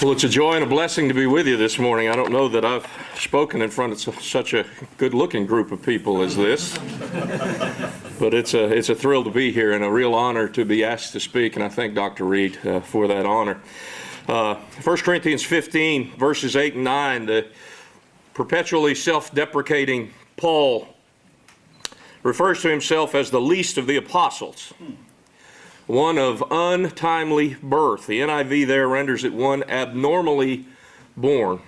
Well, it's a joy and a blessing to be with you this morning. I don't know that I've spoken in front of such a good-looking group of people as this, but it's a thrill to be here and a real honor to be asked to speak, and I thank Dr. Reed for that honor. 1 Corinthians 15, verses 8 and 9, the perpetually self-deprecating Paul refers to himself as the least of the apostles, one of untimely birth. The NIV there renders it one abnormally born.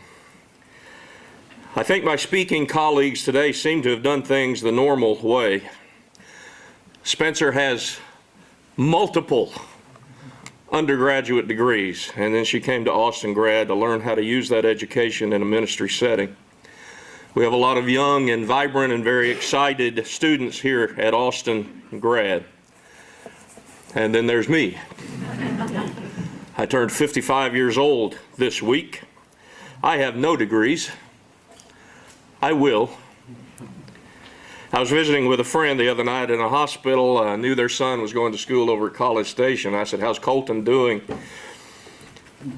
I think my speaking colleagues today seem to have done things the normal way. Spencer has multiple undergraduate degrees, and then she came to Austin Grad to learn how to use that education in a ministry setting. We have a lot of young and vibrant and very excited students here at Austin Grad. And then there's me. I turned 55 years old this week. I have no degrees. I will. I was visiting with a friend the other night in a hospital. I knew their son was going to school over at College Station. I said, "How's Colton doing?"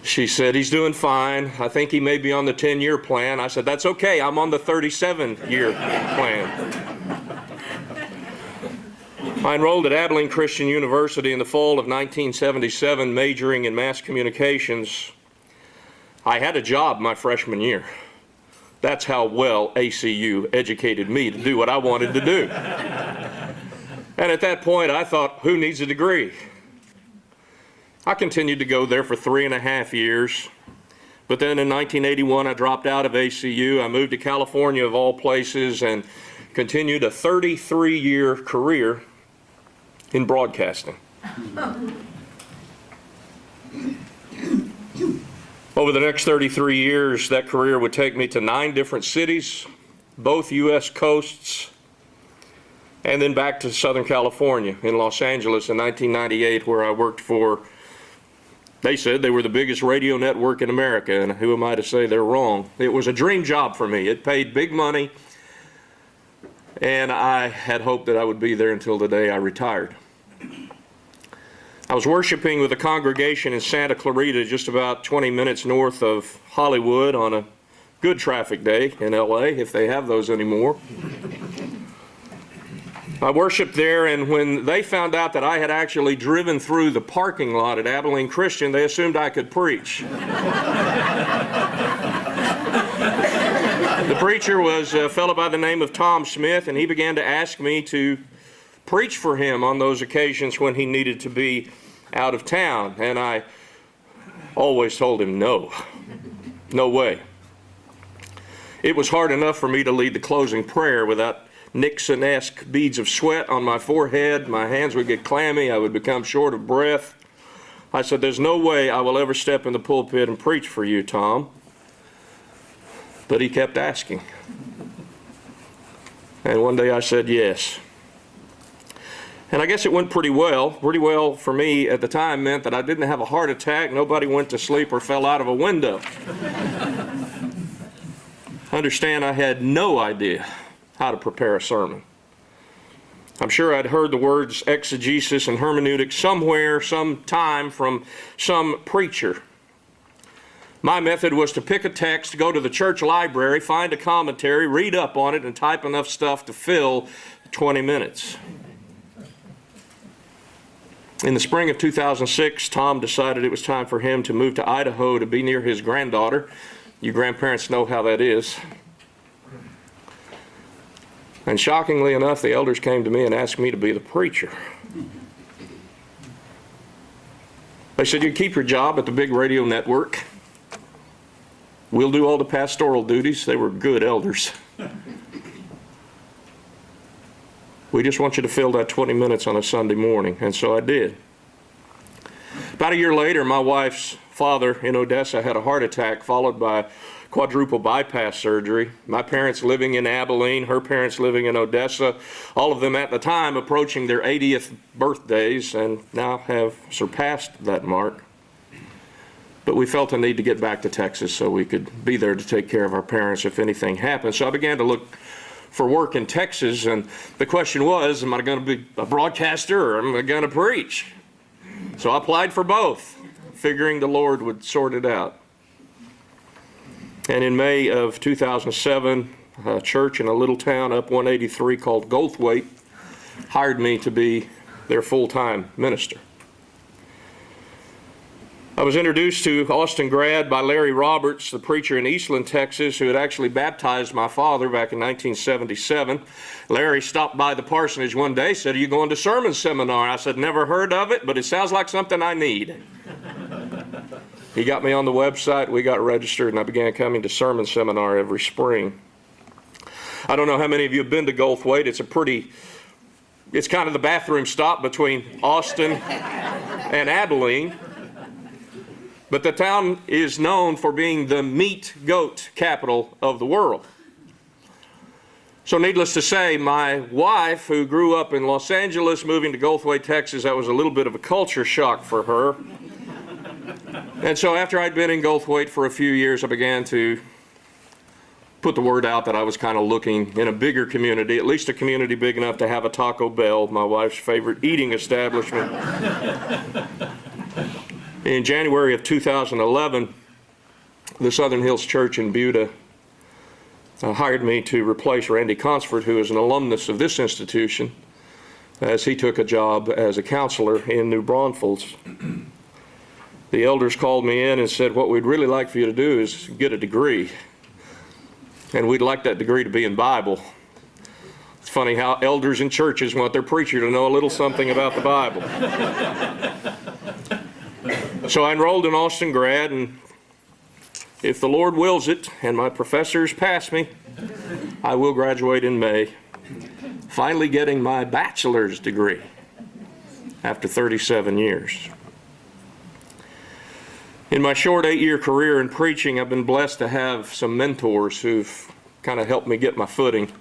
She said, "He's doing fine. I think he may be on the 10-year plan." I said, "That's okay. I'm on the 37-year plan." I enrolled at Abilene Christian University in the fall of 1977, majoring in mass communications. I had a job my freshman year. That's how well ACU educated me to do what I wanted to do. And at that point, I thought, who needs a degree? I continued to go there for 3.5 years. But then in 1981, I dropped out of ACU. I moved to California, of all places, and continued a 33-year career in broadcasting. Over the next 33 years, that career would take me to 9 different cities, both U.S. coasts, and then back to Southern California in Los Angeles in 1998, where I worked for, they said they were the biggest radio network in America, and who am I to say they're wrong? It was a dream job for me. It paid big money, and I had hoped that I would be there until the day I retired. I was worshiping with a congregation in Santa Clarita, just about 20 minutes north of Hollywood, on a good traffic day in LA, if they have those anymore. I worshiped there, and when they found out that I had actually driven through the parking lot at Abilene Christian, they assumed I could preach. The preacher was a fellow by the name of Tom Smith, and he began to ask me to preach for him on those occasions when he needed to be out of town. And I always told him, no way. It was hard enough for me to lead the closing prayer without Nixon-esque beads of sweat on my forehead. My hands would get clammy. I would become short of breath. I said, "There's no way I will ever step in the pulpit and preach for you, Tom." But he kept asking. And one day I said yes. And I guess it went pretty well. Pretty well for me at the time meant that I didn't have a heart attack, nobody went to sleep or fell out of a window. Understand, I had no idea how to prepare a sermon. I'm sure I'd heard the words exegesis and hermeneutics somewhere, sometime from some preacher. My method was to pick a text, go to the church library, find a commentary, read up on it, and type enough stuff to fill 20 minutes. In the spring of 2006, Tom decided it was time for him to move to Idaho to be near his granddaughter. You grandparents know how that is. And shockingly enough, the elders came to me and asked me to be the preacher. They said, "You keep your job at the big radio network. We'll do all the pastoral duties." They were good elders. "We just want you to fill that 20 minutes on a Sunday morning." And so I did. About a year later, my wife's father in Odessa had a heart attack followed by quadruple bypass surgery. My parents living in Abilene, her parents living in Odessa, all of them at the time approaching their 80th birthdays and now have surpassed that mark. But we felt a need to get back to Texas so we could be there to take care of our parents if anything happened. So I began to look for work in Texas, and the question was, am I going to be a broadcaster or am I going to preach? So I applied for both, figuring the Lord would sort it out. And in May of 2007, a church in a little town up 183 called Goldthwaite hired me to be their full-time minister. I was introduced to Austin Grad by Larry Roberts, the preacher in Eastland, Texas, who had actually baptized my father back in 1977. Larry stopped by the parsonage one day, said, "Are you going to sermon seminar?" I said, "Never heard of it, but it sounds like something I need." He got me on the website, we got registered, and I began coming to sermon seminar every spring. I don't know how many of you have been to Goldthwaite. It's kind of the bathroom stop between Austin and Abilene. But the town is known for being the meat goat capital of the world. So needless to say, my wife, who grew up in Los Angeles, moving to Goldthwaite, Texas, that was a little bit of a culture shock for her. And so after I'd been in Goldthwaite for a few years, I began to put the word out that I was kind of looking in a bigger community, at least a community big enough to have a Taco Bell, my wife's favorite eating establishment. In January of 2011, the Southern Hills Church in Buda hired me to replace Randy Consford, who is an alumnus of this institution, as he took a job as a counselor in New Braunfels. The elders called me in and said, "What we'd really like for you to do is get a degree, and we'd like that degree to be in Bible." It's funny how elders in churches want their preacher to know a little something about the Bible. So I enrolled in Austin Grad, and if the Lord wills it and my professors pass me, I will graduate in May, finally getting my bachelor's degree after 37 years. In my short 8-year career in preaching, I've been blessed to have some mentors who've kind of helped me get my footing.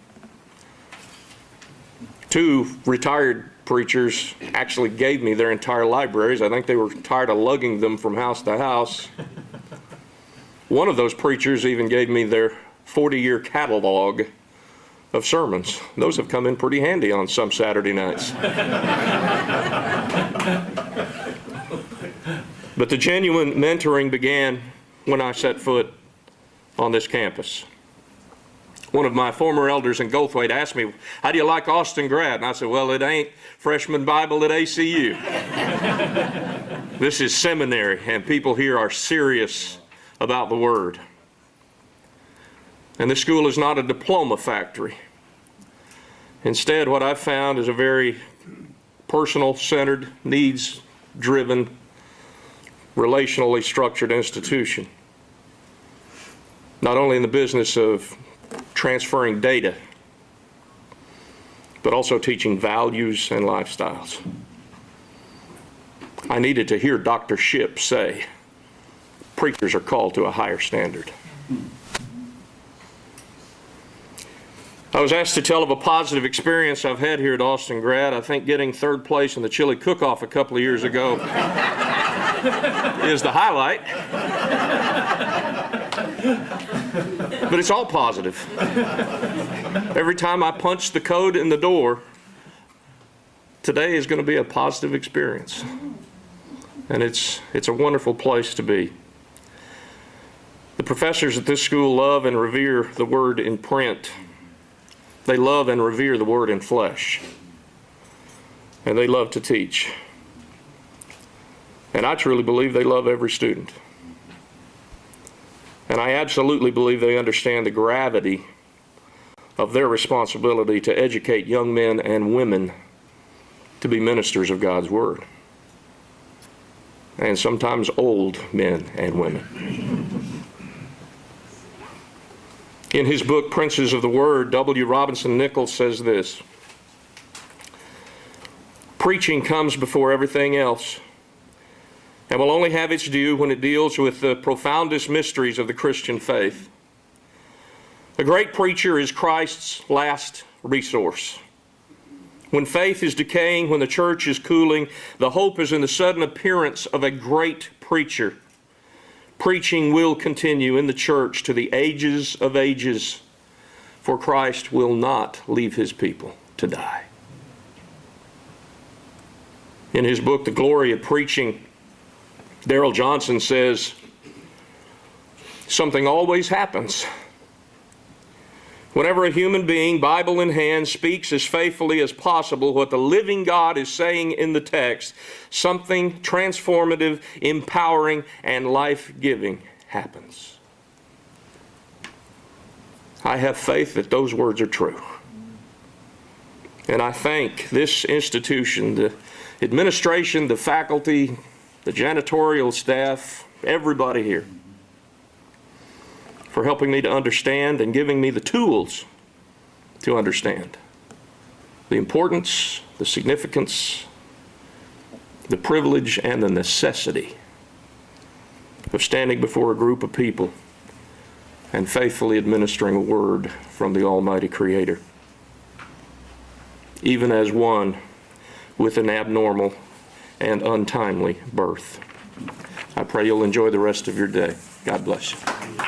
2 retired preachers actually gave me their entire libraries. I think they were tired of lugging them from house to house. One of those preachers even gave me their 40-year catalog of sermons. Those have come in pretty handy on some Saturday nights. But the genuine mentoring began when I set foot on this campus. One of my former elders in Goldthwaite asked me, "How do you like Austin Grad?" And I said, "Well, it ain't freshman Bible at ACU. This is seminary, and people here are serious about the Word. And this school is not a diploma factory. Instead, what I've found is a very personal-centered, needs-driven, relationally structured institution. Not only in the business of transferring data, but also teaching values and lifestyles. I needed to hear Dr. Shipp say, preachers are called to a higher standard. I was asked to tell of a positive experience I've had here at Austin Grad. I think getting 3rd place in the chili cook-off a couple of years ago is the highlight. But it's all positive. Every time I punch the code in the door, today is going to be a positive experience. And it's a wonderful place to be. The professors at this school love and revere the Word in print. They love and revere the Word in flesh. And they love to teach. And I truly believe they love every student. And I absolutely believe they understand the gravity of their responsibility to educate young men and women to be ministers of God's Word. And sometimes old men and women. In his book, Princes of the Word, W. Robinson Nichols says this: "Preaching comes before everything else, and will only have its due when it deals with the profoundest mysteries of the Christian faith. A great preacher is Christ's last resource. When faith is decaying, when the church is cooling, the hope is in the sudden appearance of a great preacher. Preaching will continue in the church to the ages of ages, for Christ will not leave his people to die." In his book, The Glory of Preaching, Darrell Johnson says, something always happens. Whenever a human being, Bible in hand, speaks as faithfully as possible what the living God is saying in the text, something transformative, empowering, and life-giving happens. I have faith that those words are true. And I thank this institution, the administration, the faculty, the janitorial staff, everybody here, for helping me to understand and giving me the tools to understand the importance, the significance, the privilege, and the necessity of standing before a group of people and faithfully administering a word from the Almighty Creator, even as one with an abnormal and untimely birth. I pray you'll enjoy the rest of your day. God bless you.